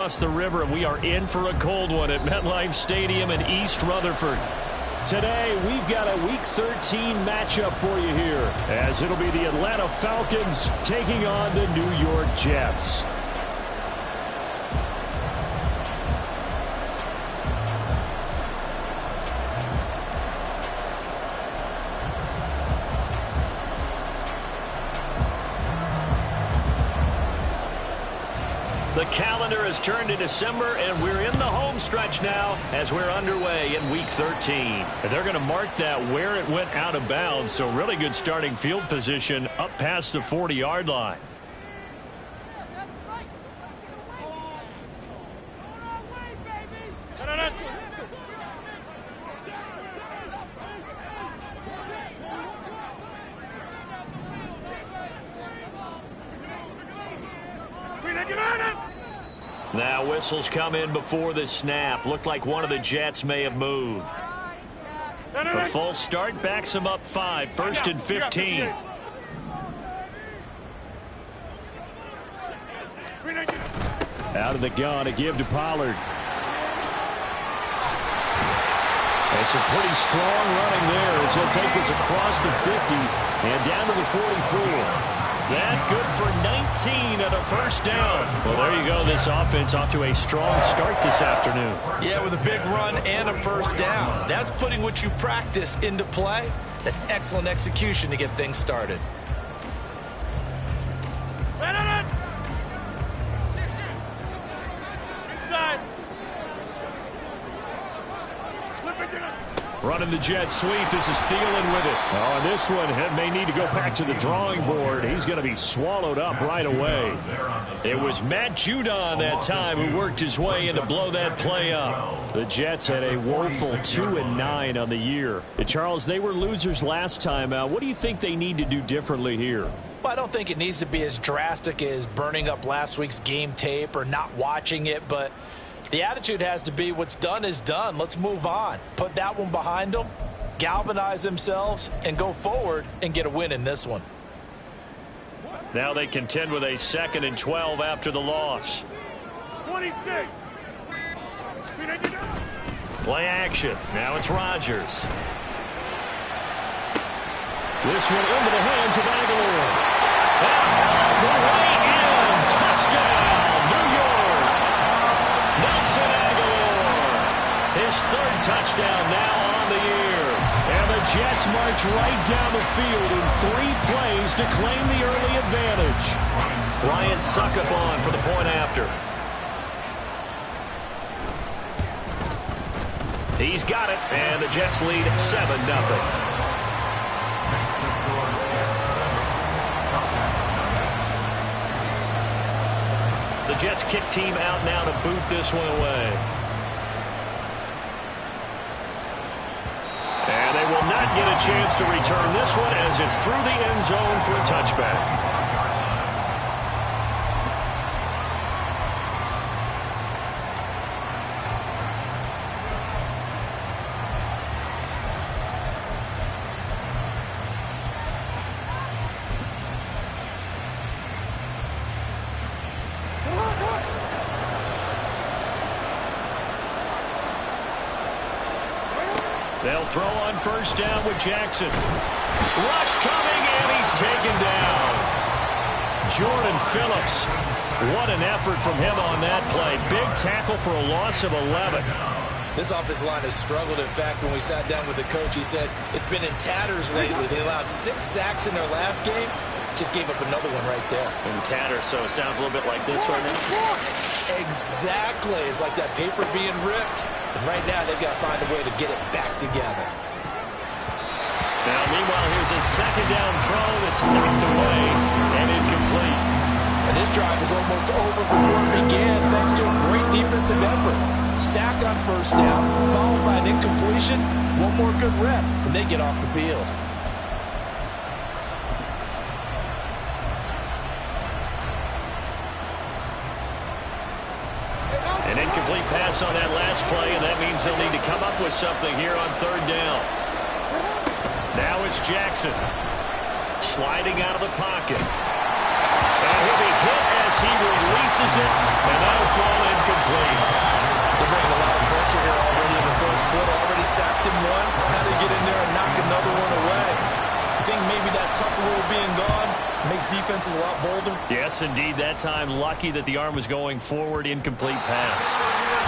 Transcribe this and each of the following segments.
Across the river, and we are in for a cold one at MetLife Stadium in East Rutherford. Today, we've got a Week 13 matchup for you here, as it'll be the Atlanta Falcons taking on the New York Jets. The calendar has turned to December, and we're in the home stretch now as we're underway in Week 13. And they're going to mark that where it went out of bounds, so really good starting field position up past the 40-yard line. Now whistles come in before the snap. Looked like one of the Jets may have moved. A false start backs him up 5. 1st and 15. Out of the gun, a give to Pollard. It's a pretty strong running there as he'll take this across the 50 and down to the 44. That good for 19 and a first down. Well, there you go. This offense off to a strong start this afternoon. Yeah, with a big run and a first down. That's putting what you practice into play. That's excellent execution to get things started. Running the jet sweep. This is Thielen with it. Oh, and this one may need to go back to the drawing board. He's going to be swallowed up right away. It was Matt Judon that time who worked his way in to blow that play up. The Jets had a woeful 2-9 on the year. And Charles, they were losers last time out. What do you think they need to do differently here? Well, I don't think it needs to be as drastic as burning up last week's game tape or not watching it, but the attitude has to be what's done is done. Let's move on. Put that one behind them, galvanize themselves, and go forward and get a win in this one. Now they contend with a 2nd and 12 after the loss. 26. Play action. Now it's Rodgers. This one into the hands of Aguilar. All the way in. Touchdown, New York. Nelson Aguilar. His 3rd touchdown now on the year. And the Jets march right down the field in 3 plays to claim the early advantage. Ryan Suckup on for the point after. He's got it, and the Jets lead 7-0. The Jets kick team out now to boot this one away. And they will not get a chance to return this one as it's through the end zone for a touchback. They'll throw on first down with Jackson. Rush coming, and he's taken down. Jordan Phillips. What an effort from him on that play. Big tackle for a loss of 11. This offensive line has struggled. In fact, when we sat down with the coach, he said it's been in tatters lately. They allowed 6 sacks in their last game. Just gave up another one right there. In tatters, so it sounds a little bit like this right now. Exactly. It's like that paper being ripped. And right now, they've got to find a way to get it back together. Now, meanwhile, here's a 2nd down throw that's knocked away and incomplete. And this drive is almost over before it began, thanks to a great defensive effort. Sack on first down, followed by an incompletion. One more good rep, and they get off the field. An incomplete pass on that last play, and that means they'll need to come up with something here on 3rd down. Now it's Jackson. Sliding out of the pocket. And he'll be hit as as he releases it, and that'll fall incomplete. They're bringing a lot of pressure here already in the first quarter. Already sacked him once. Had to get in there and knock another one away. I think maybe that Tucker rule being gone makes defenses a lot bolder. Yes, indeed. That time, lucky that the arm was going forward. Incomplete pass.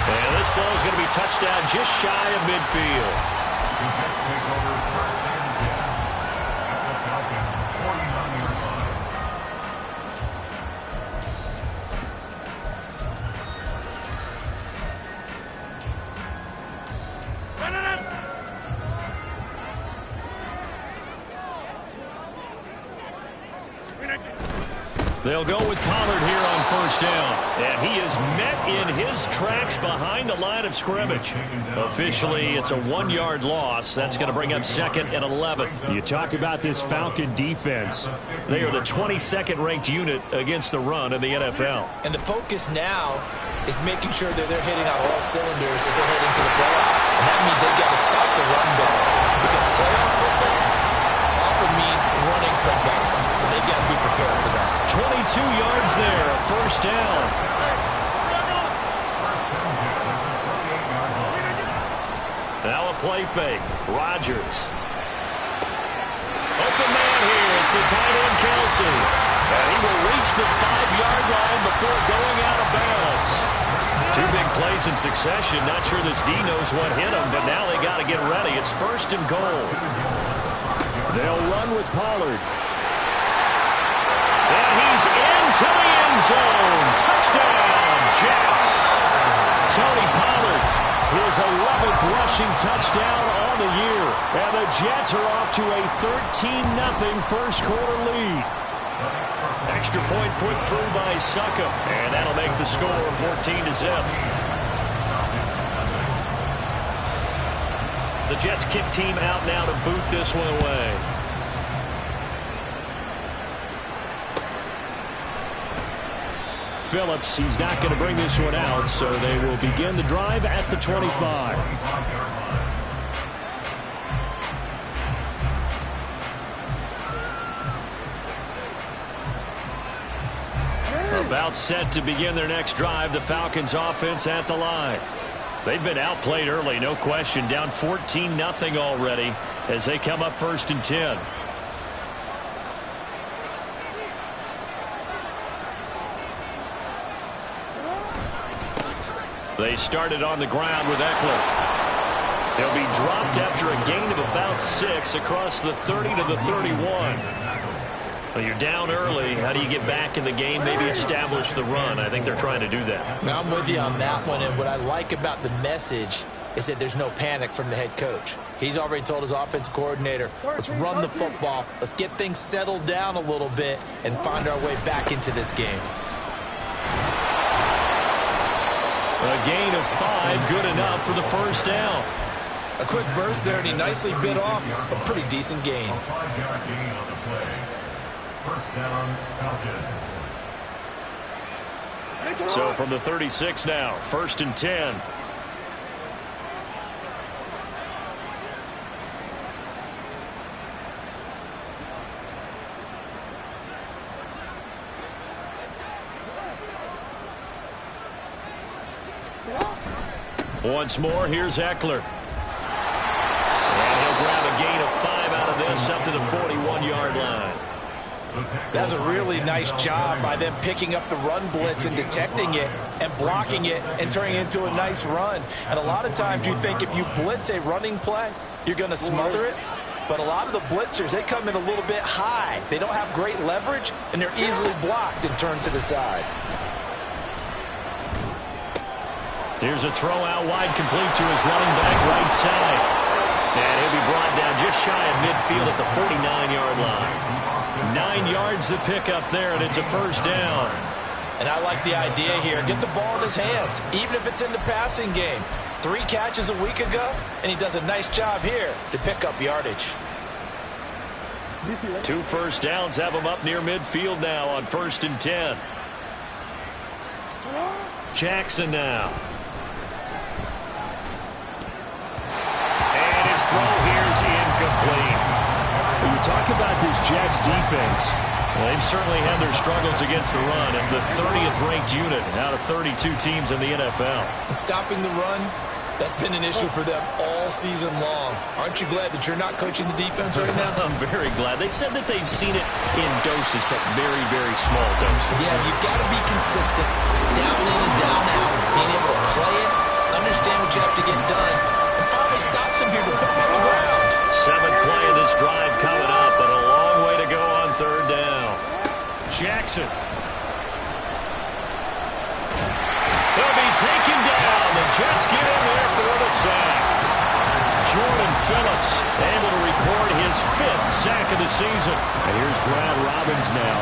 And this ball is going to be touchdown just shy of midfield. They'll go with Pollard here on first down. And he is met in his tracks behind the line of scrimmage. Officially, it's a 1-yard loss. That's going to bring up 2nd and 11. You talk about this Falcon defense. They are the 22nd ranked unit against the run in the NFL. And the focus now is making sure that they're hitting on all cylinders as they head into the playoffs. And that means they've got to stop the run better. Because playoff football often means running from better. So they've got to be prepared for that. 22 yards there, first down. Now a play fake. Rodgers. Open man here. It's the tight end, Kelsey. And he will reach the 5-yard line before going out of bounds. 2 big plays in succession. Not sure this D knows what hit him, but now they got to get ready. It's 1st and goal. They'll run with Pollard. And he's into the end zone. Touchdown, Jets. Tony Pollard, his 11th rushing touchdown on the year. And the Jets are off to a 13-0 first quarter lead. Extra point put through by Suckup. And that'll make the score 14-0. The Jets kick team out now to boot this one away. Phillips, he's not going to bring this one out, so they will begin the drive at the 25. About set to begin their next drive, the Falcons offense at the line. They've been outplayed early, no question, down 14-0 already as they come up 1st and 10. They started on the ground with Eckler. He'll be dropped after a gain of about 6 across the 30 to the 31. Well, you're down early. How do you get back in the game? Maybe establish the run. I think they're trying to do that. Now I'm with you on that one, and what I like about the message is that there's no panic from the head coach. He's already told his offensive coordinator, let's run the football, let's get things settled down a little bit and find our way back into this game. A gain of 5, good enough for the first down. A quick burst there, and he nicely bit off a pretty decent gain. So from the 36 now, 1st and 10. Once more, here's Eckler. And he'll grab a gain of 5 out of this up to the 41-yard line. That's a really nice job by them picking up the run blitz and detecting it and blocking it and turning it into a nice run. And a lot of times you think if you blitz a running play, you're going to smother it. But a lot of the blitzers, they come in a little bit high. They don't have great leverage, and they're easily blocked and turned to the side. Here's a throw out wide, complete to his running back right side. And he'll be brought down just shy of midfield at the 49-yard line. 9 yards to pick up there, and it's a first down. And I like the idea here. Get the ball in his hands, even if it's in the passing game. 3 catches a week ago, and he does a nice job here to pick up yardage. 2 first downs have him up near midfield now on 1st and 10. Jackson now. Throw here is incomplete. When you talk about this Jets defense, Well, they've certainly had their struggles against the run, and the 30th ranked unit out of 32 teams in the NFL. And stopping the run, that's been an issue for them all season long. Aren't you glad that you're not coaching the defense right now? I'm very glad. They said that they've seen it in doses, but very, very small doses. Yeah, you've got to be consistent. It's down in and down out. Being able to play it, understand what you have to get done, and finally stop some people, put them on the ground. 7th play of this drive coming up, but a long way to go on 3rd down. Jackson. He'll be taken down. The Jets get in there for the sack. Jordan Phillips able to record his 5th sack of the season. And here's Brad Robbins now.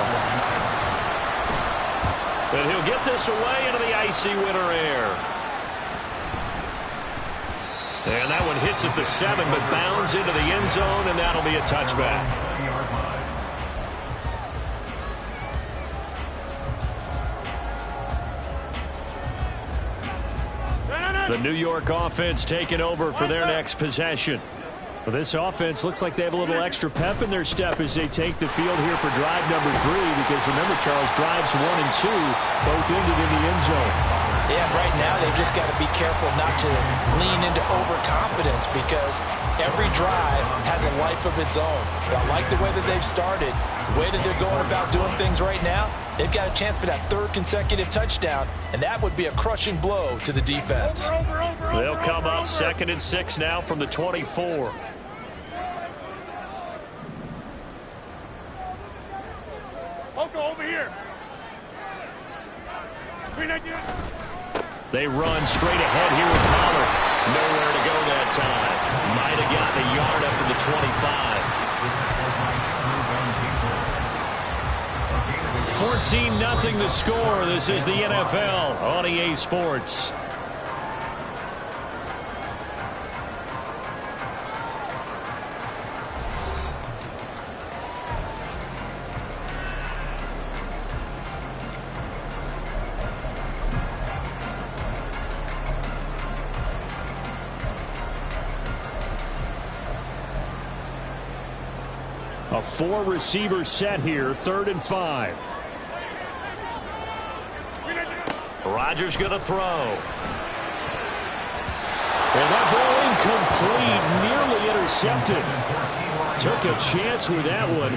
But he'll get this away into the icy winter air. And that one hits at the 7, but bounds into the end zone, and that'll be a touchback. The New York offense taking over for their next possession. Well, this offense looks like they have a little extra pep in their step as they take the field here for drive number 3, because remember, Charles, drives 1 and 2 both ended in the end zone. Yeah, right now they've just got to be careful not to lean into overconfidence, because every drive has a life of its own. But I like the way that they've started, the way that they're going about doing things right now. They've got a chance for that 3rd consecutive touchdown, and that would be a crushing blow to the defense. They'll come up 2nd and 6 now from the 24. Over here. They run straight ahead here with Pollard. Nowhere to go that time. Might have gotten a yard up to the 25. 14-0 the score. This is the NFL on EA Sports. A 4-receiver set here, 3rd and 5. Rodgers going to throw. And that ball incomplete, nearly intercepted. Took a chance with that one.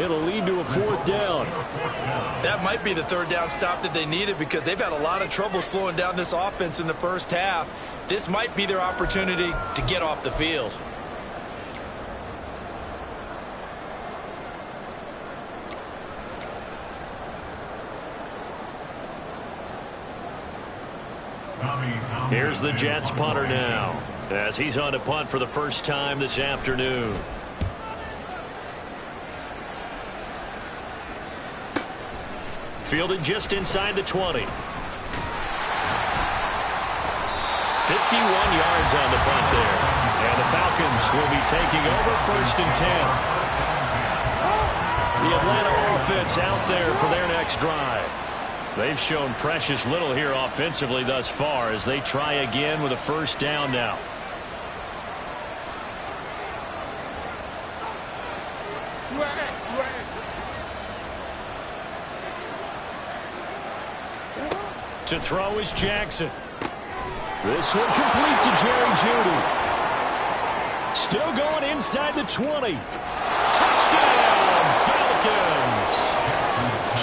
It'll lead to a 4th down. That might be the 3rd down stop that they needed, because they've had a lot of trouble slowing down this offense in the first half. This might be their opportunity to get off the field. Here's the Jets punter now, as he's on to punt for the first time this afternoon. Fielded just inside the 20. 51 yards on the punt there. And the Falcons will be taking over 1st and 10. The Atlanta offense out there for their next drive. They've shown precious little here offensively thus far as they try again with a 1st down now. To throw is Jackson. This one complete to Jerry Jeudy. Still going inside the 20. Touchdown, Falcons.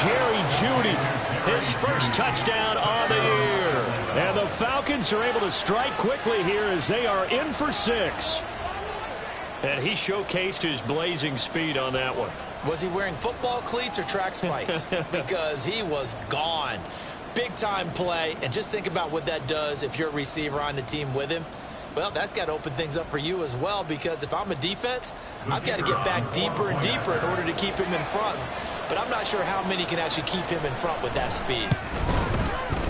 Jerry Jeudy, his 1st touchdown on the year. And the Falcons are able to strike quickly here as they are in for 6. And he showcased his blazing speed on that one. Was he wearing football cleats or track spikes? Because he was gone. Big-time play, and just think about what that does if you're a receiver on the team with him. Well, that's got to open things up for you as well, because if I'm a defense, I've got to get back deeper and deeper in order to keep him in front. But I'm not sure how many can actually keep him in front with that speed.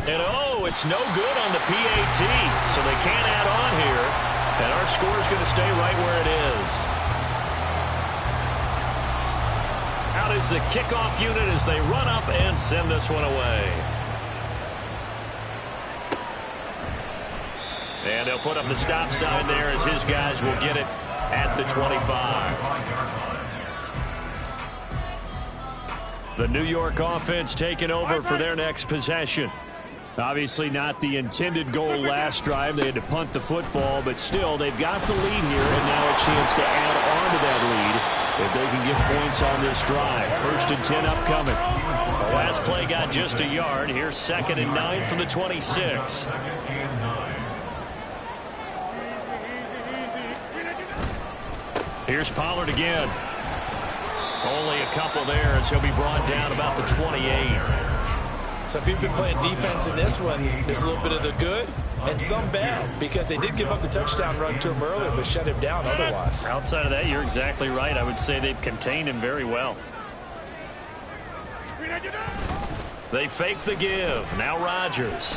And oh, it's no good on the PAT, so they can't add on here. And our score is going to stay right where it is. Out is the kickoff unit as they run up and send this one away. And they'll put up the stop sign there as his guys will get it at the 25. The New York offense taking over for their next possession. Obviously not the intended goal last drive. They had to punt the football, but still they've got the lead here and now a chance to add on to that lead if they can get points on this drive. 1st and 10 upcoming. The last play got just a yard. Here's 2nd and 9 from the 26. Here's Pollard again. Only a couple there as he'll be brought down about the 28. So if you've been playing defense in this one, there's a little bit of the good and some bad because they did give up the touchdown run to him earlier but shut him down otherwise. Outside of that, you're exactly right. I would say they've contained him very well. They fake the give. Now Rodgers.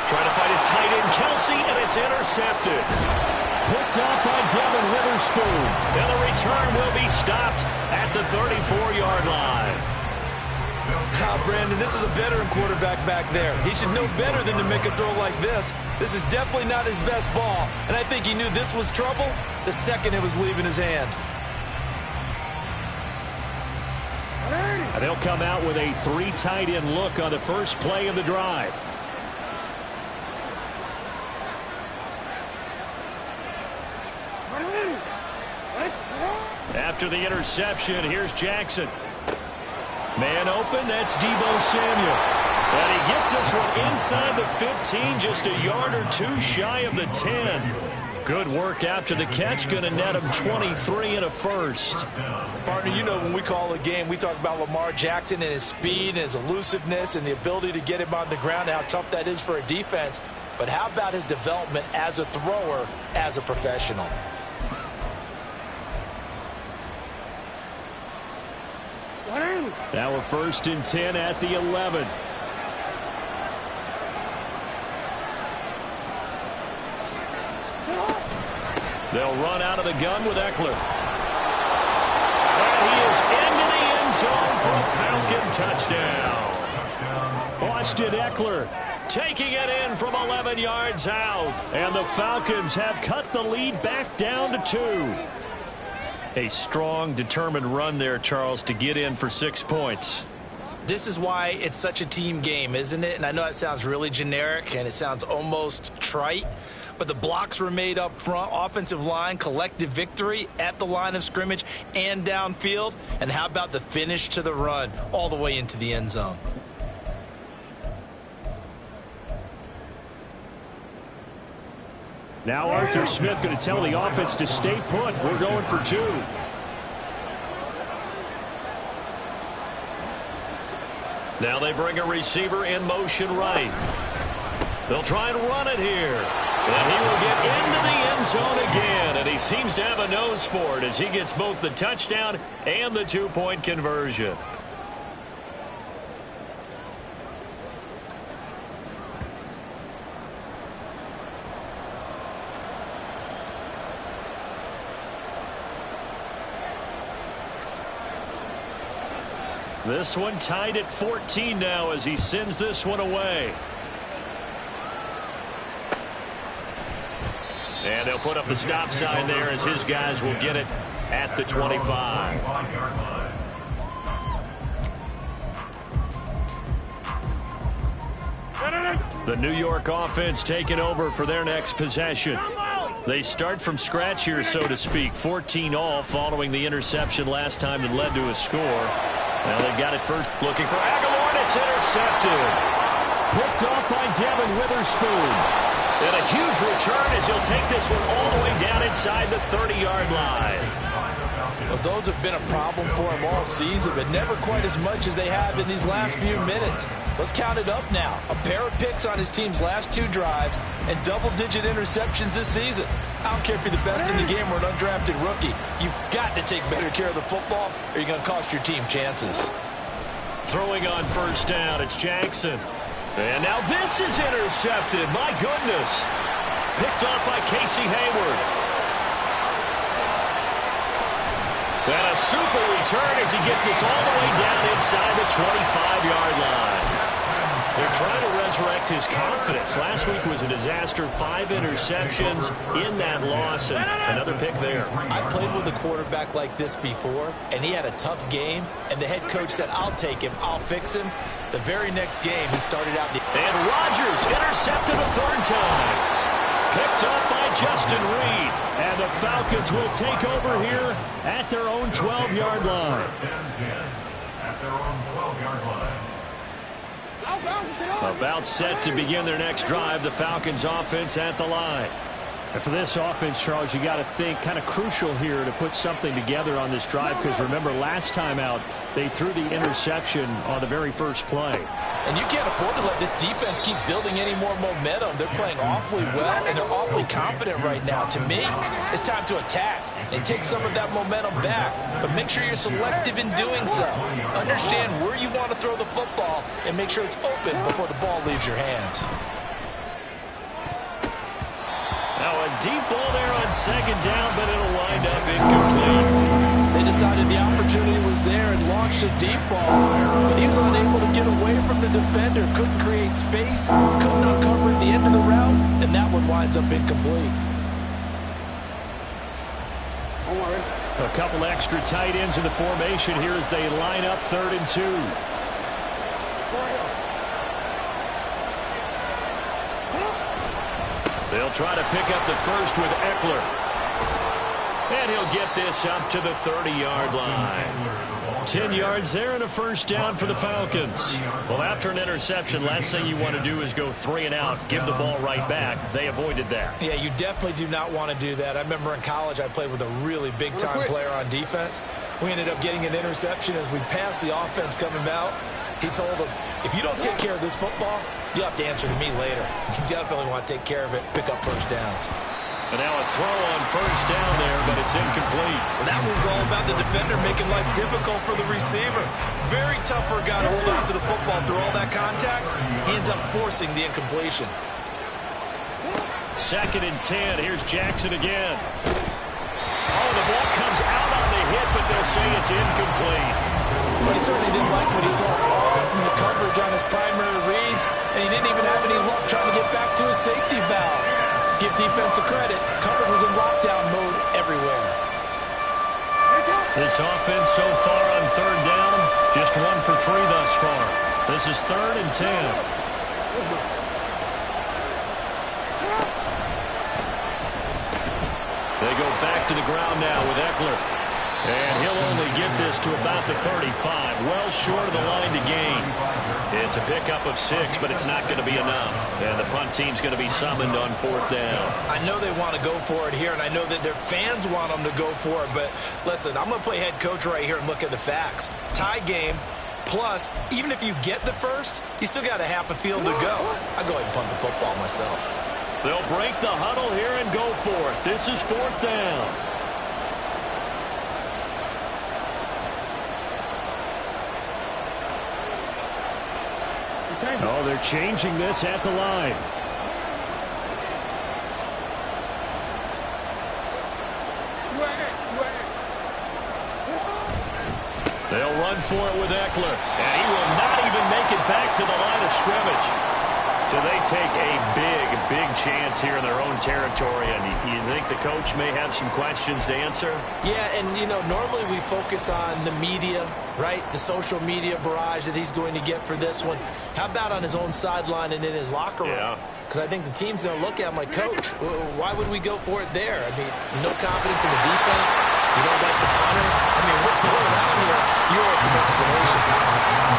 Trying to fight his tight end, Kelsey, and it's intercepted. Picked up by Devin Witherspoon. And the return will be stopped at the 34-yard line. Brandon, this is a veteran quarterback back there. He should know better than to make a throw like this. This is definitely not his best ball, and I think he knew this was trouble the second it was leaving his hand. And they'll come out with a 3 tight end look on the first play of the drive. After the interception, here's Jackson. Man open, that's Deebo Samuel. And he gets this one inside the 15, just a yard or two shy of the 10. Good work after the catch, going to net him 23 and a first. Partner, you know when we call a game, we talk about Lamar Jackson and his speed and his elusiveness and the ability to get him on the ground and how tough that is for a defense. But how about his development as a thrower, as a professional? Now a 1st and 10 at the 11. They'll run out of the gun with Eckler. And he is into the end zone for a Falcon touchdown. Austin Eckler taking it in from 11 yards out. And the Falcons have cut the lead back down to 2. A strong, determined run there, Charles, to get in for 6 points. This is why it's such a team game, isn't it? And I know it sounds really generic and it sounds almost trite, but the blocks were made up front, offensive line, collective victory at the line of scrimmage and downfield. And how about the finish to the run all the way into the end zone? Now Arthur Smith going to tell the offense to stay put. We're going for 2. Now they bring a receiver in motion right. They'll try and run it here. And he will get into the end zone again. And he seems to have a nose for it as he gets both the touchdown and the 2-point conversion. This one tied at 14 now as he sends this one away. And they'll put up the stop sign there as his guys will get it at the 25. The New York offense taking over for their next possession. They start from scratch here, so to speak. 14 all following the interception last time that led to a score. Now they've got it first. Looking for Aguilar, and it's intercepted. Picked off by Devin Witherspoon. And a huge return as he'll take this one all the way down inside the 30-yard line. Well, those have been a problem for him all season, but never quite as much as they have in these last few minutes. Let's count it up now. A pair of picks on his team's last 2 drives and double-digit interceptions this season. I don't care if you're the best in the game or an undrafted rookie. You've got to take better care of the football or you're going to cost your team chances. Throwing on first down, it's Jackson. And now this is intercepted. My goodness. Picked off by Casey Hayward. And a super return as he gets us all the way down inside the 25-yard line. They're trying to resurrect his confidence. Last week was a disaster. 5 interceptions in that loss, and another pick there. I played with a quarterback like this before, and he had a tough game, and the head coach said, I'll take him, I'll fix him. The very next game, he started out. And Rodgers intercepted a 3rd time. Picked up by Justin Reed. And the Falcons will take over here at their own 12-yard line. About set to begin their next drive. The Falcons offense at the line. And for this offense, Charles, you got to think kind of crucial here to put something together on this drive, because remember last time out they threw the interception on the very first play. And you can't afford to let this defense keep building any more momentum. They're playing awfully well, and they're awfully confident right now. To me, it's time to attack and take some of that momentum back. But make sure you're selective in doing so. Understand where you want to throw the football and make sure it's open before the ball leaves your hands. Now a deep ball there on 2nd down, but it'll wind up incomplete. They decided the opportunity was there and launched a deep ball, but he was unable to get away from the defender, couldn't create space, couldn't uncover at the end of the route, and that one winds up incomplete. A couple extra tight ends in the formation here as they line up 3rd and 2. They'll try to pick up the first with Eckler. And he'll get this up to the 30-yard line. 10 yards there and a 1st down for the Falcons. Well, after an interception, last thing you want to do is go 3 and out, give the ball right back. They avoided that. Yeah, you definitely do not want to do that. I remember in college I played with a really big-time player on defense. We ended up getting an interception as we passed the offense coming out. He told him, if you don't take care of this football, you'll have to answer to me later. You definitely want to take care of it, pick up 1st downs. And now a throw on 1st down there, but it's incomplete. Well, that move's all about the defender making life difficult for the receiver. Very tough for a guy to hold on to the football through all that contact. He ends up forcing the incompletion. 2nd and 10. Here's Jackson again. Oh, the ball comes out on the hit, but they'll say it's incomplete. But he certainly didn't like what he saw from the coverage on his primary reads, and he didn't even have any luck trying to get back to his safety valve. Give defense a credit. Coverage was in lockdown mode everywhere. This offense so far on 3rd down, just 1 for 3 thus far. This is 3rd and 10. They go back to the ground now with Eckler. And he'll only get this to about the 35, well short of the line to gain. It's a pickup of 6, but it's not going to be enough. And the punt team's going to be summoned on 4th down. I know they want to go for it here, and I know that their fans want them to go for it. But listen, I'm going to play head coach right here and look at the facts. Tie game, plus, even if you get the first, you still got a half a field to go. I'll go ahead and punt the football myself. They'll break the huddle here and go for it. This is 4th down. Oh, they're changing this at the line. They'll run for it with Eckler. And he will not even make it back to the line of scrimmage. So they take a big chance here in their own territory. And you think the coach may have some questions to answer? Yeah, and, you know, normally we focus on the media, right? The social media barrage that he's going to get for this one. How about on his own sideline and in his locker room? Yeah. Because I think the team's going to look at him like, Coach, why would we go for it there? I mean, no confidence in the defense. You don't like the punter. I mean, what's going on here? You owe some explanations.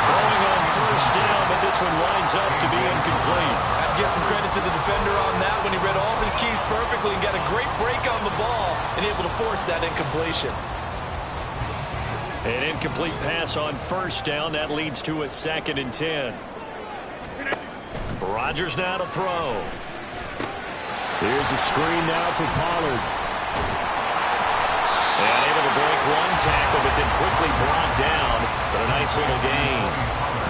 Throwing on 1st down, but this one winds up to be incomplete. I'd give some credit to the defender on that when he read all of his keys perfectly and got a great break on the ball and able to force that incompletion. An incomplete pass on 1st down. That leads to a 2nd and 10. Rodgers now to throw. Here's a screen now for Pollard. And able to break one tackle, but then quickly brought down. But a nice little gain.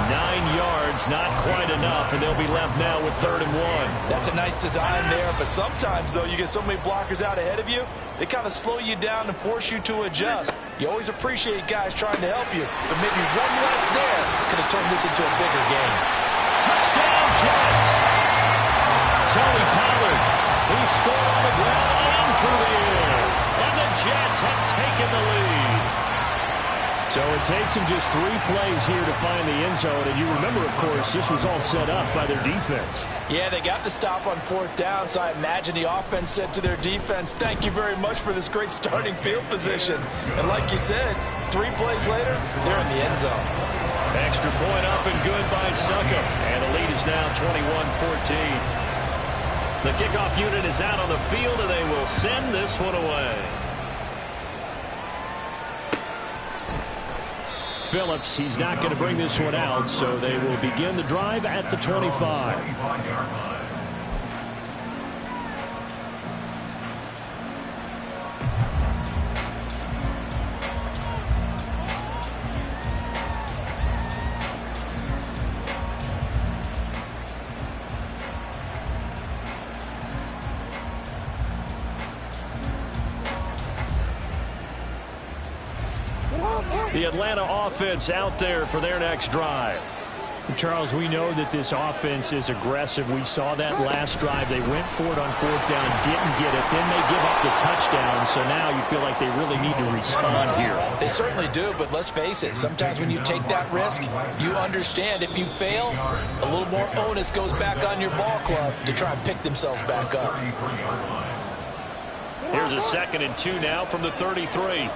9 yards, not quite enough, and they'll be left now with 3rd and 1. That's a nice design there, but sometimes, though, you get so many blockers out ahead of you, they kind of slow you down and force you to adjust. You always appreciate guys trying to help you, but maybe one less there could have turned this into a bigger game. Touchdown! Jets. Tony Pollard, he scored on the ground and through the air. And the Jets have taken the lead. So it takes them just 3 plays here to find the end zone. And you remember, of course, this was all set up by their defense. Yeah, they got the stop on 4th down, so I imagine the offense said to their defense, thank you very much for this great starting field position. And like you said, 3 plays later, they're in the end zone. Extra point up and good by Succop. And the lead is now 21-14. The kickoff unit is out on the field, and they will send this one away. Phillips, he's not going to bring this one out, so they will begin the drive at the 25. The Atlanta offense out there for their next drive. Charles, we know that this offense is aggressive. We saw that last drive. They went for it on 4th down, didn't get it. Then they give up the touchdown. So now you feel like they really need to respond here. They certainly do, but let's face it. Sometimes when you take that risk, you understand if you fail, a little more onus goes back on your ball club to try and pick themselves back up. Here's a 2nd and 2 now from the 33.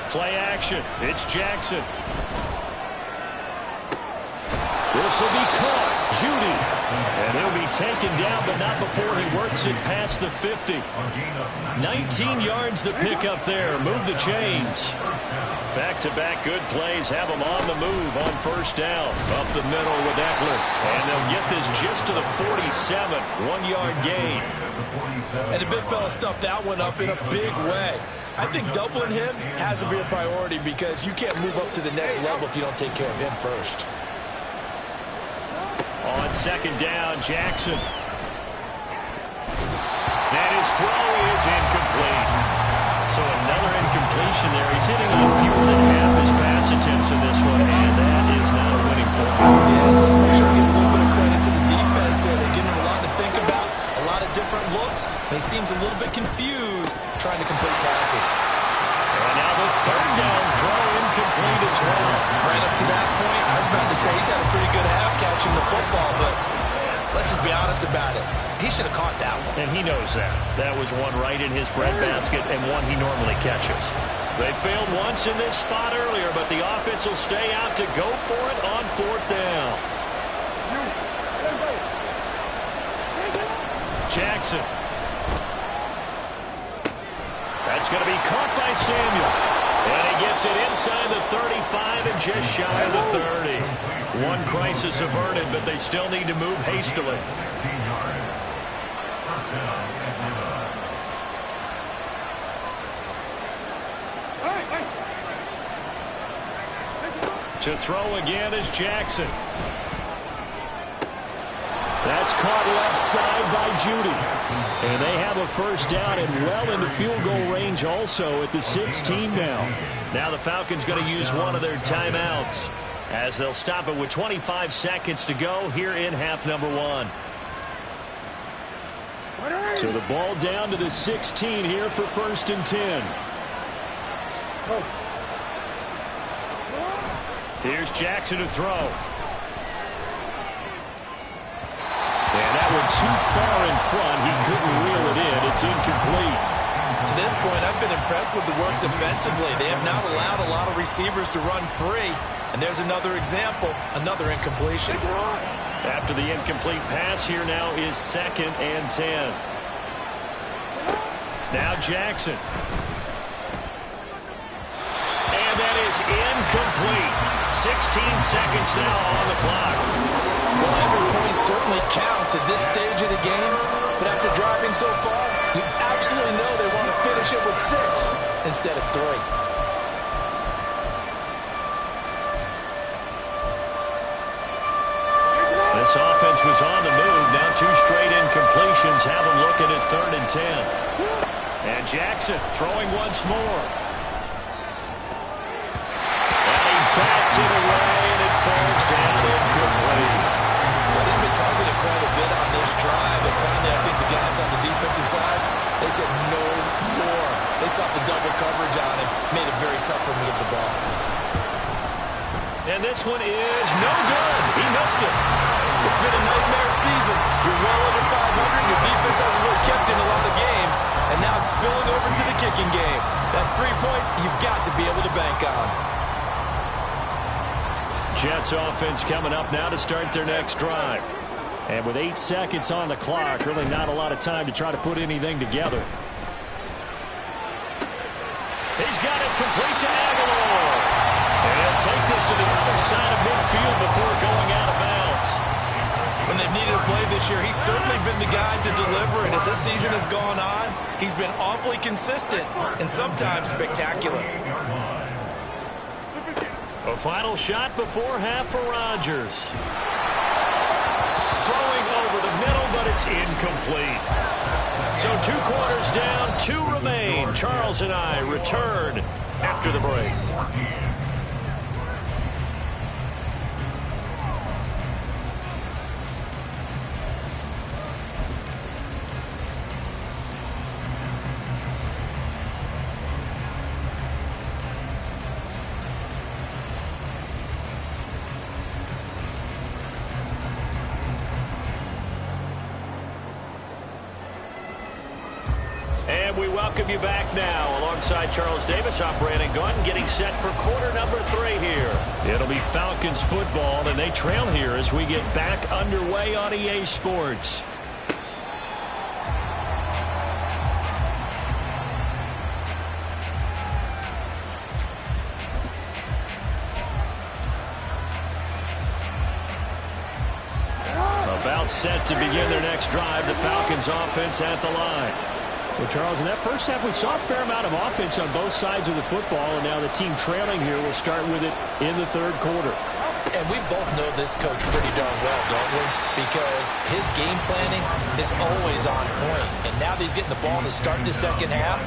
Play action. It's Jackson. This will be caught. Judy. And he'll be taken down, but not before he works it past the 50. 19 yards to pick up there. Move the chains. Back-to-back good plays have them on the move on 1st down. Up the middle with Eckler. And they'll get this just to the 47. 1-yard gain. And the big fella stuffed that one up in a big way. I think doubling him has to be a priority because you can't move up to the next level if you don't take care of him first. On 2nd down, Jackson. And his throw is incomplete. So another incompletion there. He's hitting on fewer than half his pass attempts in this one, and that is not a winning formula. Yes, let's make sure we give a little bit of credit to the defense here. They're giving him a lot to think about, a lot of different looks, and he seems a little bit confused trying to complete passes. And now the 3rd down throw incomplete as well. Right up to that point, I was about to say he's had a pretty good half catching the football, but let's just be honest about it. He should have caught that one. And he knows that. That was one right in his breadbasket and one he normally catches. They failed once in this spot earlier, but the offense will stay out to go for it on 4th down. Jackson. That's going to be caught by Samuel. And he gets it inside the 35 and just shy of the 30. One crisis averted, but they still need to move hastily. To throw again is Jackson. That's caught left side by Judy. And they have a 1st down and well into field goal range also at the 16 now. Now the Falcons going to use one of their timeouts as they'll stop it with 25 seconds to go here in half number 1. So the ball down to the 16 here for 1st and 10. Here's Jackson to throw. And that one too far in front. He couldn't reel it in. It's incomplete. To this point, I've been impressed with the work defensively. They have not allowed a lot of receivers to run free. And there's another example, another incompletion. After the incomplete pass, here now is 2nd and 10. Now Jackson. And that is incomplete. 16 seconds now on the clock. Well, every point certainly counts at this stage of the game. But after driving so far, you absolutely know they want to finish it with 6 instead of 3. This offense was on the move. Now 2 straight incompletions have them looking at 3rd and 10. And Jackson throwing once more. And he bats it away, and it falls down incomplete. Well, they've been targeted quite a bit on this drive, and finally I think the guys on the defensive side, they said no more. They sought the double coverage on him, made it very tough for him to get the ball. And this one is no good. He missed it. It's been a nightmare season. You're well under 500. Your defense hasn't really kept in a lot of games, and now it's spilling over to the kicking game. That's 3 points you've got to be able to bank on. Jets offense coming up now to start their next drive. And with 8 seconds on the clock, really not a lot of time to try to put anything together. He's got it complete to Aguilar. And he'll take this to the other side of midfield before going out of bounds. When they've needed a play this year, he's certainly been the guy to deliver. And as this season has gone on, he's been awfully consistent and sometimes spectacular. A final shot before half for Rodgers. Throwing over the middle, but it's incomplete. So 2 quarters down, 2 remain. Charles and I return after the break. And we welcome you back now. Alongside Charles Davis, I'm Brandon Gunn, getting set for quarter number 3 here. It'll be Falcons football, and they trail here as we get back underway on EA Sports. About set to begin their next drive. The Falcons offense at the line. Well, Charles, in that first half, we saw a fair amount of offense on both sides of the football, and now the team trailing here will start with it in the third quarter. And we both know this coach pretty darn well, don't we? Because his game planning is always on point. And now that he's getting the ball to start the second half,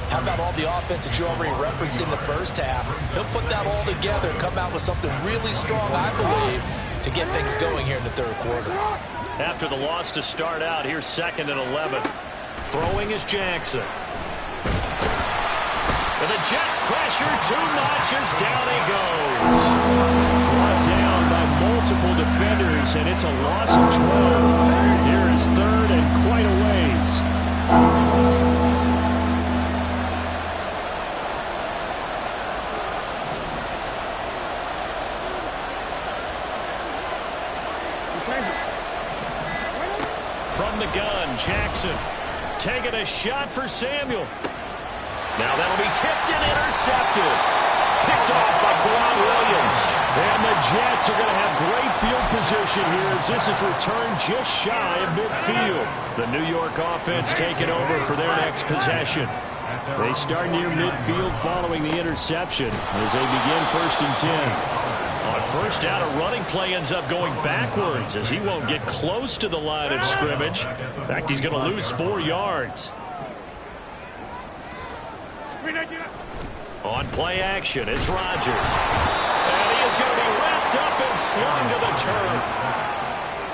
how about all the offense that you already referenced in the first half? He'll put that all together and come out with something really strong, I believe, to get things going here in the third quarter. After the loss to start out, here's 2nd and 11. Throwing is Jackson. And the Jets pressure 2 notches. Down he goes. Brought down by multiple defenders, and it's a loss of 12. Here is 3rd and quite a ways. From the gun, Jackson. Taking a shot for Samuel. Now that'll be tipped and intercepted. Picked off by Quan Williams. And the Jets are going to have great field position here as this is returned just shy of midfield. The New York offense taking over for their next possession. They start near midfield following the interception as they begin 1st and 10. On first down, a running play ends up going backwards as he won't get close to the line of scrimmage. In fact, he's going to lose 4 yards. On play action, it's Rodgers. And he is going to be wrapped up and slung to the turf.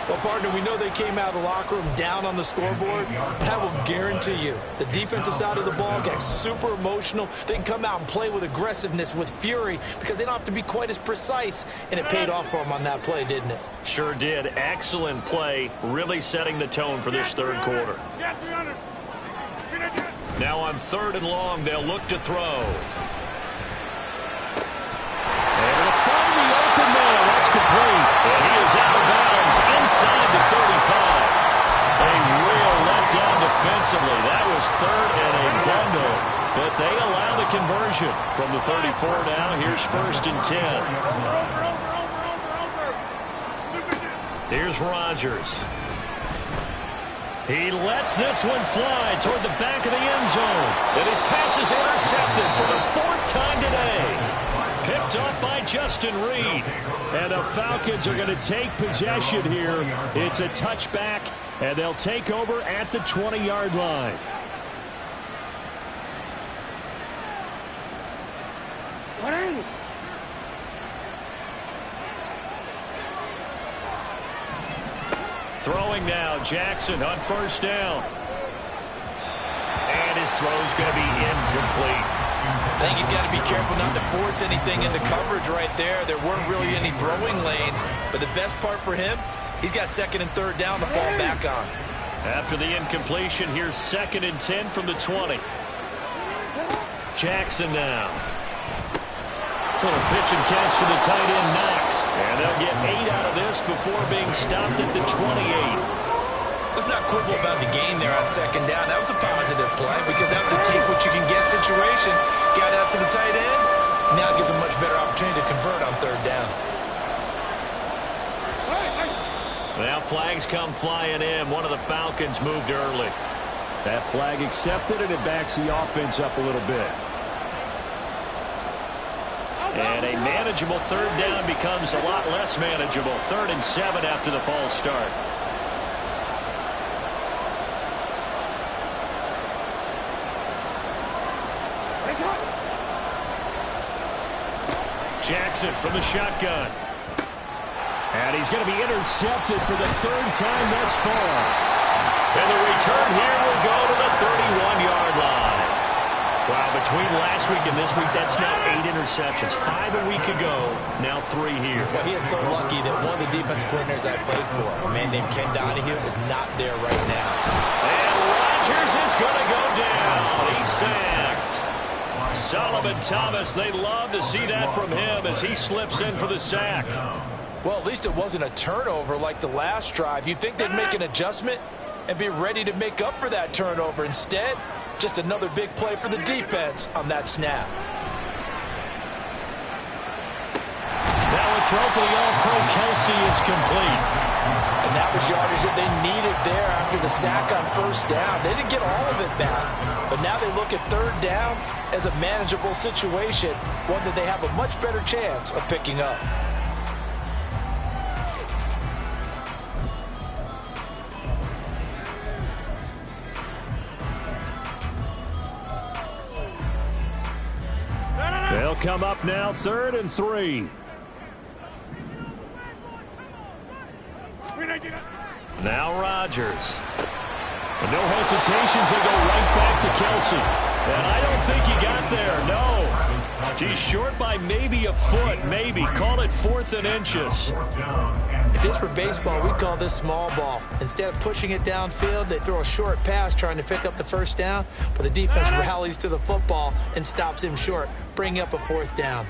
Well, partner, we know they came out of the locker room down on the scoreboard, but I will guarantee you the defensive side of the ball got super emotional. They can come out and play with aggressiveness, with fury, because they don't have to be quite as precise, and it paid off for them on that play, didn't it? Sure did. Excellent play, really setting the tone for this third quarter. Now on 3rd and long, they'll look to throw. And to find the open man, that's complete. And he is out of bounds inside the 35. A real letdown defensively. That was 3rd and a bundle. But they allow the conversion. From the 34 now, here's 1st and 10. Here's Rodgers. He lets this one fly toward the back of the end zone. And his pass is intercepted for the 4th time today. Picked up by Justin Reed. And the Falcons are going to take possession here. It's a touchback, and they'll take over at the 20-yard line. Throwing now, Jackson on first down. And his throw's going to be incomplete. I think he's got to be careful not to force anything into coverage right there. There weren't really any throwing lanes, but the best part for him, he's got second and third down to fall back on. After the incompletion, here's 2nd and 10 from the 20. Jackson now. Little pitch and catch to the tight end, Knox. And they'll get 8 out of this before being stopped at the 28. Let's not quibble about the gain there on second down. That was a positive play because that was a take-what-you-can-get situation. Got out to the tight end. Now it gives a much better opportunity to convert on third down. Now flags come flying in. One of the Falcons moved early. That flag accepted, and it backs the offense up a little bit. And a manageable third down becomes a lot less manageable. 3rd and 7 after the false start. Jackson from the shotgun. And he's going to be intercepted for the 3rd time thus far. And the return here will go to the 31-yard line. Wow, between last week and this week, that's now 8 interceptions. 5 a week ago, now 3 here. Well, he is so lucky that one of the defense coordinators I played for, a man named Ken Donahue, is not there right now. And Rodgers is going to go down. He's sacked. Solomon Thomas, they love to see that from him as he slips in for the sack. Well, at least it wasn't a turnover like the last drive. You'd think they'd make an adjustment and be ready to make up for that turnover. Instead, just another big play for the defense on that snap. Now a throw for the All-Pro Kelsey is complete. And that was yardage that they needed there after the sack on first down. They didn't get all of it back, but now they look at third down as a manageable situation, one that they have a much better chance of picking up. They'll come up now, 3rd and 3. Now Rodgers. And no hesitations, they go right back to Kelsey. And I don't think he got there, no. He's short by maybe a foot, maybe. Call it 4th and inches. If this were baseball, we'd call this small ball. Instead of pushing it downfield, they throw a short pass trying to pick up the first down, but the defense rallies to the football and stops him short, bringing up a 4th down.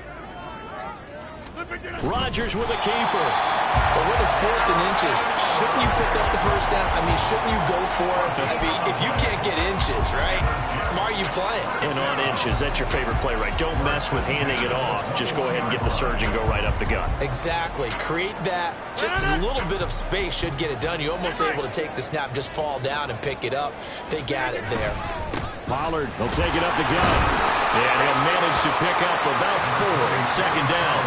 Rodgers with a keeper. But when it's 4th and inches, shouldn't you pick up the first down? I mean, shouldn't you go for it? I mean, if you can't get inches, right, why are you playing? And on inches, that's your favorite play, right? Don't mess with handing it off. Just go ahead and get the surge and go right up the gut. Exactly. Create that. Just a little bit of space should get it done. You're almost able to take the snap, just fall down and pick it up. They got it there. Pollard will take it up the gut. And he'll manage to pick up about 4 in 2nd down.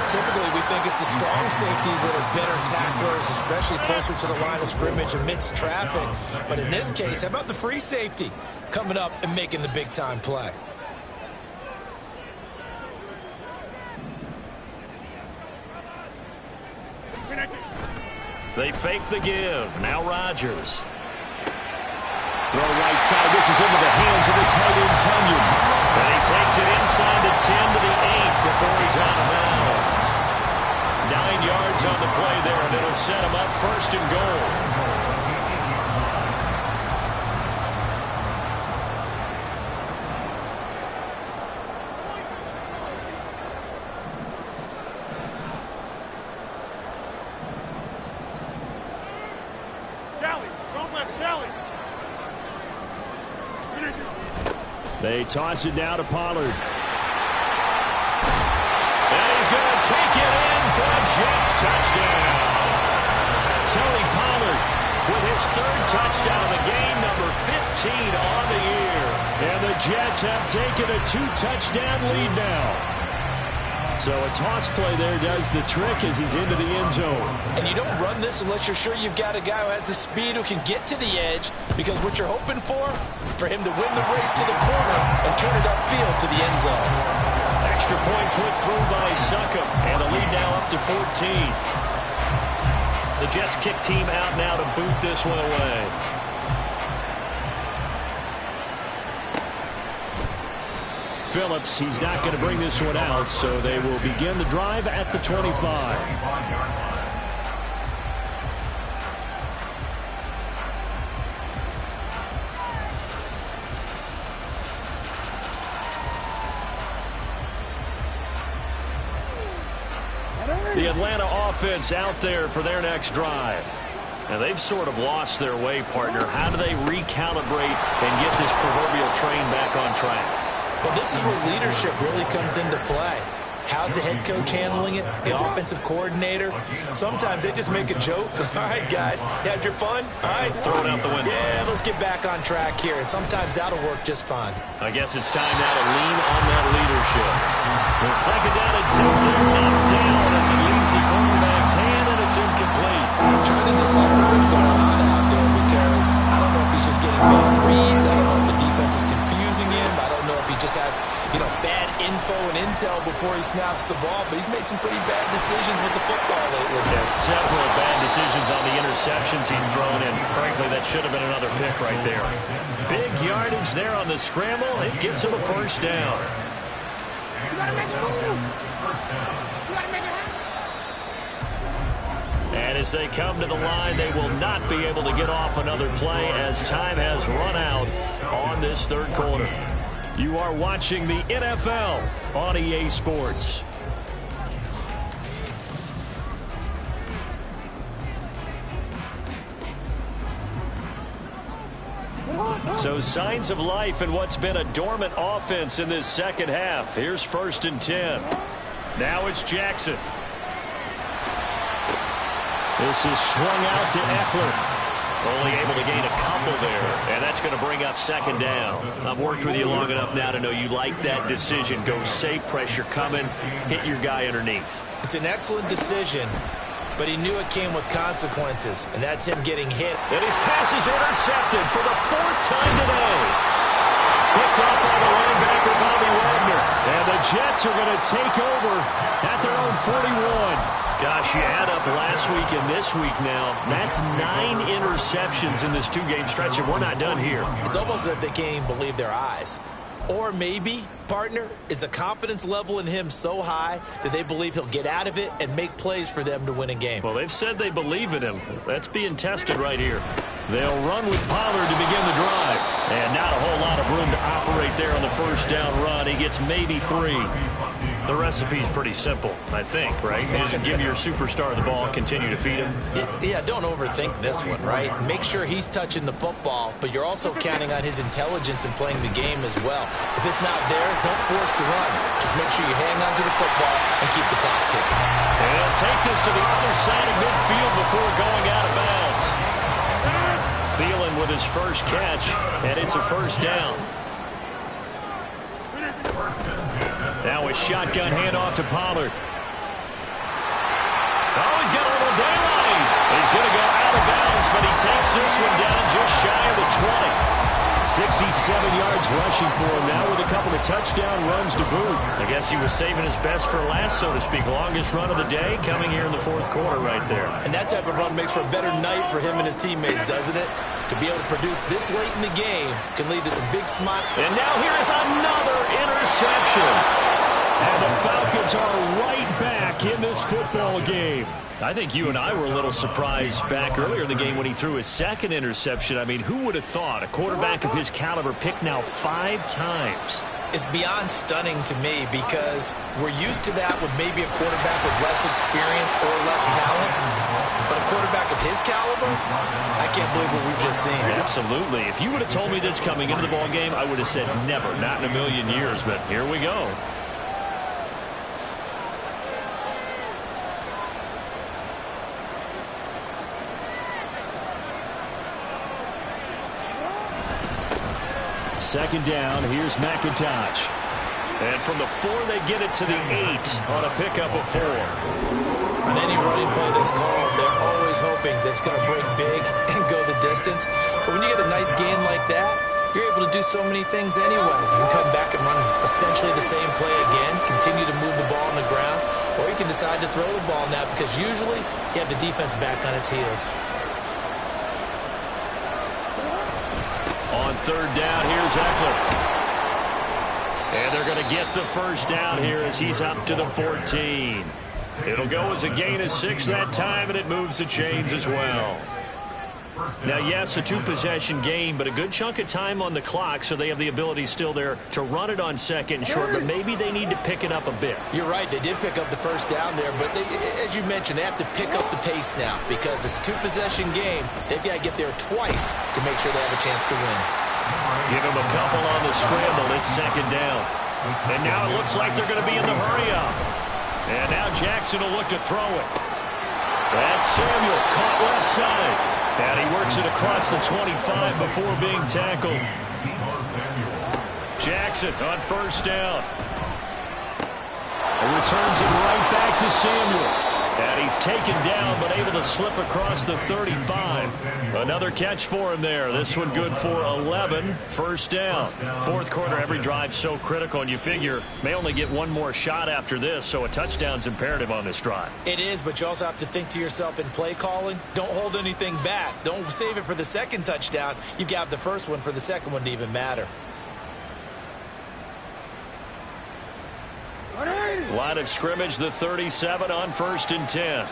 Typically, we think it's the strong safeties that are better tacklers, especially closer to the line of scrimmage amidst traffic. But in this case, how about the free safety coming up and making the big-time play? They fake the give. Now Rodgers. Throw right side. This is into the hands of the tight end, Tunyon. And he takes it inside the 10 to the 8 before he's out of bounds. 9 yards on the play there, and it'll set him up 1st and goal. They toss it now to Pollard. And he's going to take it in for a Jets touchdown. Tony Pollard with his 3rd touchdown of the game, number 15 on the year. And the Jets have taken a 2-touchdown lead now. So a toss play there does the trick as he's into the end zone. And you don't run this unless you're sure you've got a guy who has the speed who can get to the edge, because what you're hoping for him to win the race to the corner and turn it upfield to the end zone. extra point put through by Succop, and the lead now up to 14. The Jets kick team out now to boot this one away. Phillips, he's not going to bring this one out, so they will begin the drive at the 25. The Atlanta offense out there for their next drive. Now, they've sort of lost their way, partner. How do they recalibrate and get this proverbial train back on track? Well, this is where leadership really comes into play. How's the head coach handling it? The offensive coordinator? Sometimes they just make a joke. All right, guys, had your fun? All right. Throw it out the window. Yeah, let's get back on track here. And sometimes that'll work just fine. I guess it's time now to lean on that leadership. The second down and 10 there, knocked down as it leaves the quarterback's hand, and it's incomplete. I'm trying to decipher what's going on out there because I don't know if he's just getting bad reads. I don't know if the defense is confusing him. I don't know if he just has, bad info and intel before he snaps the ball. But he's made some pretty bad decisions with the football lately. Yeah, several bad decisions on the interceptions he's thrown in. Frankly, that should have been another pick right there. Big yardage there on the scramble. It gets him a first down. And as they come to the line, they will not be able to get off another play as time has run out on this third quarter. You are watching the NFL on EA Sports. So signs of life in what's been a dormant offense in this second half. Here's 1st and 10. Now it's Jackson. This is swung out to Eckler. Only able to gain a couple there, and that's going to bring up 2nd down. I've worked with you long enough now to know you like that decision. Go safe, pressure coming, hit your guy underneath. It's an excellent decision, but he knew it came with consequences, and that's him getting hit. And his pass is intercepted for the 4th time today. Picked off by the linebacker, Bobby Wagner. And the Jets are going to take over at their own 41. Gosh, you add up last week and this week now, that's 9 interceptions in this 2-game stretch, and we're not done here. It's almost as if they can't even believe their eyes. Or maybe, partner, is the confidence level in him so high that they believe he'll get out of it and make plays for them to win a game. Well, they've said they believe in him. That's being tested right here. They'll run with Pollard to begin the drive. And not a whole lot of room to operate there on the first down run. He gets maybe 3. The recipe's pretty simple, I think, right? Just give your superstar the ball, continue to feed him. Yeah, don't overthink this one, right? Make sure he's touching the football, but you're also counting on his intelligence in playing the game as well. If it's not there, don't force the run. Just make sure you hang on to the football and keep the clock ticking. And he'll take this to the other side of midfield before going out of bounds. Thielen with his first catch, and it's a first down. Now a shotgun handoff to Pollard. Oh, he's got a little daylight. He's going to go out of bounds, but he takes this one down just shy of the 20. 67 yards rushing for him now with a couple of touchdown runs to boot. I guess he was saving his best for last, so to speak. Longest run of the day coming here in the 4th quarter right there. And that type of run makes for a better night for him and his teammates, doesn't it? To be able to produce this late in the game can lead to some big smile. And now here's another interception. And the Falcons are right back in this football game. I think you and I were a little surprised back earlier in the game when he threw his 2nd interception. I mean, who would have thought a quarterback of his caliber picked now 5 times? It's beyond stunning to me because we're used to that with maybe a quarterback with less experience or less talent. But a quarterback of his caliber, I can't believe what we've just seen. Absolutely. If you would have told me this coming into the ball game, I would have said never, not in a million years. But here we go. Second down, here's McIntosh. And from the 4, they get it to the 8 on a pickup of 4. On any running play that's called, they're always hoping that it's going to break big and go the distance. But when you get a nice gain like that, you're able to do so many things anyway. You can come back and run essentially the same play again, continue to move the ball on the ground, or you can decide to throw the ball now because usually you have the defense back on its heels. On third down, here's Eckler. And they're going to get the first down here as he's up to the 14. It'll go as a gain of 6 that time, and it moves the chains as well. Now, yes, a 2-possession game, but a good chunk of time on the clock, so they have the ability still there to run it on second and short, but maybe they need to pick it up a bit. You're right. They did pick up the first down there, but as you mentioned, they have to pick up the pace now because it's a 2-possession game. They've got to get there twice to make sure they have a chance to win. Give them a couple on the scramble. It's second down. And now it looks like they're going to be in the hurry-up. And now Jackson will look to throw it. That's Samuel, caught left side. And he works it across the 25 before being tackled. Jackson on first down. And returns it right back to Samuel. And he's taken down, but able to slip across the 35. Another catch for him there. This one good for 11. First down. Fourth quarter, every drive so critical, and you figure may only get one more shot after this, so a touchdown's imperative on this drive. It is, but you also have to think to yourself in play calling, don't hold anything back. Don't save it for the second touchdown. You've got the first one for the second one to even matter. Line of scrimmage, the 37 on 1st and 10.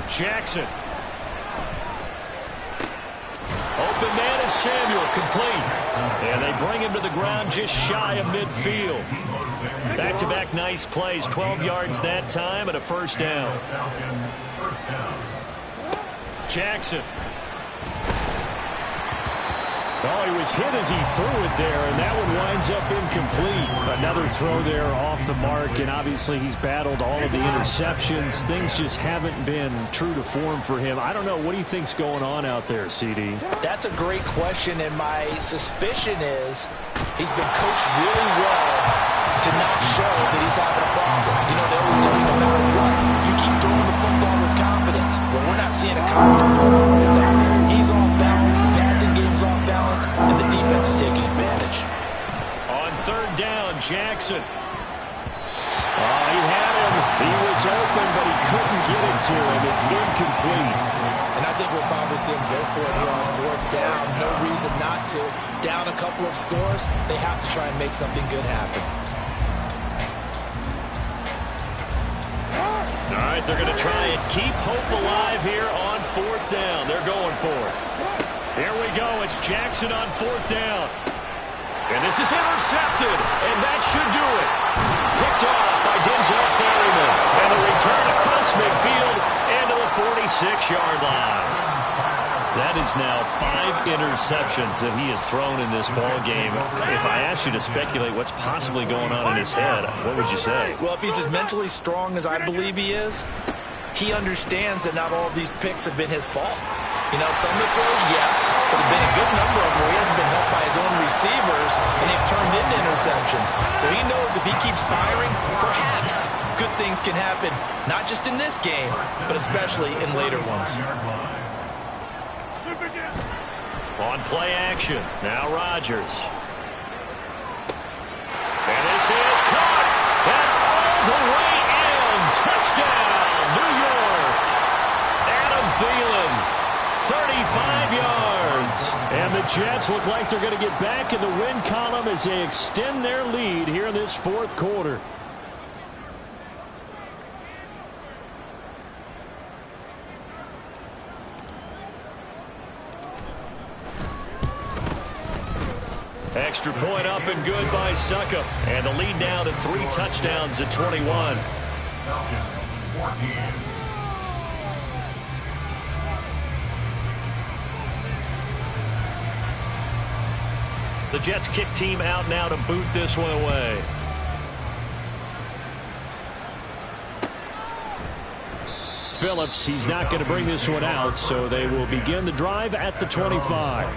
Jackson. Open man is Samuel, complete. And they bring him to the ground just shy of midfield. Back-to-back nice plays, 12 yards that time and a first down. Jackson. Oh, he was hit as he threw it there, and that one winds up incomplete. Another throw there off the mark, and obviously he's battled all of the interceptions. Things just haven't been true to form for him. I don't know. What do you think's going on out there, CD? That's a great question, and my suspicion is he's been coached really well to not show that he's having a problem. You know, they always tell you no matter what, you keep throwing the football with confidence. Well, we're not seeing a confident thrower right now. He's off balance, the passing game's off balance, and the defense is taking advantage. On third down, Jackson. Oh, he had him. He was open, but he couldn't get it to him. It's incomplete. And I think we'll probably see him go for it here on fourth down. No reason not to. Down a couple of scores, they have to try and make something good happen. All right, they're going to try and keep hope alive here on fourth down. They're going for it. Here we go. It's Jackson on fourth down. And this is intercepted, and that should do it. Picked off by Denzel Perryman. And a return across midfield and to the 46-yard line. That is now 5 interceptions that he has thrown in this ball game. If I asked you to speculate what's possibly going on in his head, what would you say? Well, if he's as mentally strong as I believe he is, he understands that not all of these picks have been his fault. You know, some of the throws, yes, but there have been a good number of them where he hasn't been helped by his own receivers, and they've turned into interceptions. So he knows if he keeps firing, perhaps good things can happen, not just in this game, but especially in later ones. On play action, now Rodgers. And this is caught, and all the way in, touchdown, New York. Adam Thielen, 35 yards. And the Jets look like they're going to get back in the win column as they extend their lead here in this fourth quarter. Extra point up and good by Succop. And the lead now to 3 touchdowns at 21. The Jets kick team out now to boot this one away. Phillips, he's not going to bring this one out, so they will begin the drive at the 25.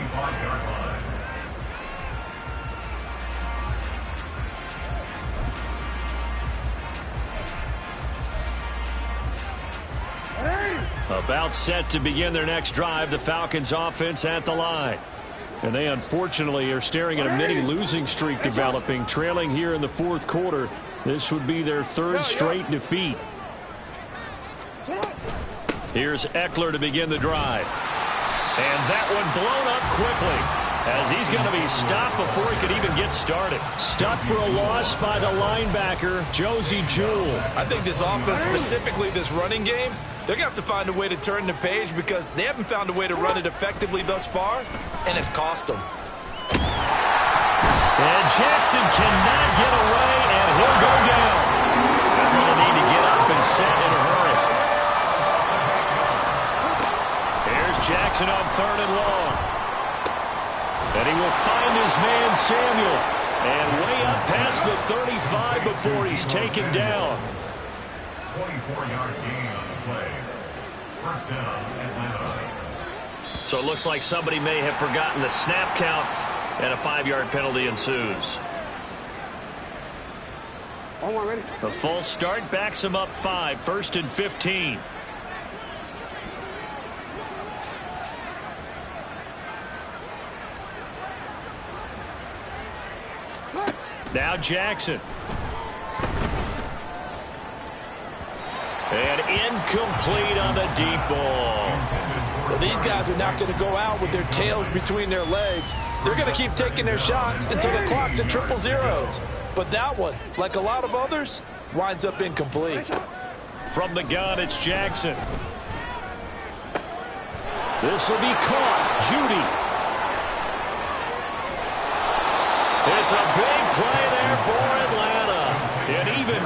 About set to begin their next drive, the Falcons offense at the line. And they unfortunately are staring at a mini losing streak developing, trailing here in the fourth quarter. This would be their third straight defeat. Here's Eckler to begin the drive. And that one blown up quickly, as he's going to be stopped before he could even get started. Stuck for a loss by the linebacker, Josie Jewell. I think this offense, specifically this running game, they're going to have to find a way to turn the page because they haven't found a way to run it effectively thus far, and it's cost them. And Jackson cannot get away, and he'll go down. They're going to need to get up and set in a hurry. Here's Jackson on 3rd and long. And he will find his man Samuel. And way up past the 35 before he's taken down. 24-yard gain on the play. First down, Atlanta. So it looks like somebody may have forgotten the snap count, and a 5-yard penalty ensues. A false start backs him up 5, 1st and 15. Now Jackson. And incomplete on the deep ball. Well, these guys are not going to go out with their tails between their legs. They're going to keep taking their shots until the clock's at 000. But that one, like a lot of others, winds up incomplete. From the gun, it's Jackson. This will be caught. Judy. It's a big play there for Atlanta. And even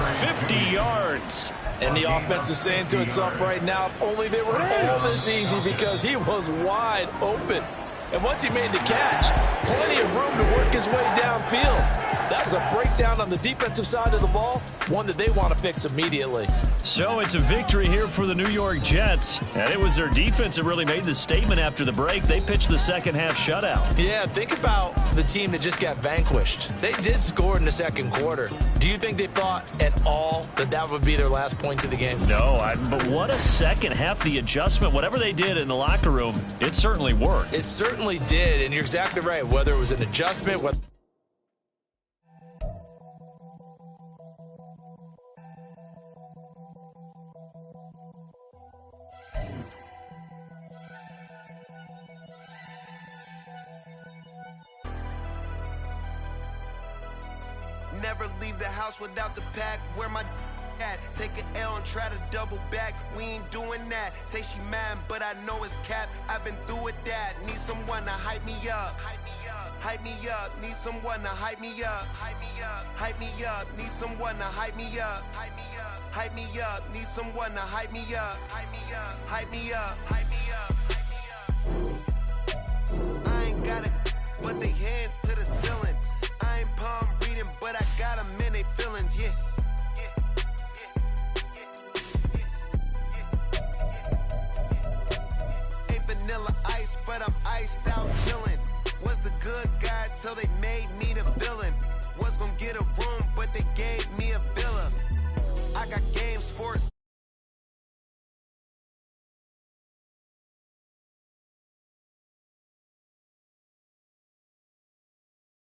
50 yards. And the offense is saying to itself right now, if only they were all this easy, because he was wide open. And once he made the catch, plenty of room to work his way downfield. That was a breakdown on the defensive side of the ball, one that they want to fix immediately. So it's a victory here for the New York Jets. And it was their defense that really made the statement after the break. They pitched the second half shutout. Yeah, think about the team that just got vanquished. They did score in the second quarter. Do you think they thought at all that that would be their last points of the game? No, but what a second half. The adjustment, whatever they did in the locker room, it certainly worked. It certainly did, and you're exactly right. Whether it was an adjustment, whether never leave the house without the pack. Where my at? Take an L and try to double back. We ain't doing that. Say she mad, but I know it's cap. I've been through with that. Need someone to hype me up. Hype me up. Hype me up. Need someone to hype me up. Hype me up. Hype me up. Need someone to hype me up. Hype me up. Hype me up. Need someone to hype me up. Hype me up. Hype me up. Hype me up. Hype me up. I ain't got it, but they hands to the ceiling. I ain't palm reading, but I got them in they feelings, yeah. Ain't vanilla ice, but I'm iced out chillin'. Was the good guy till they made me the villain. Was gonna get a room, but they gave me a villa. I got game sports.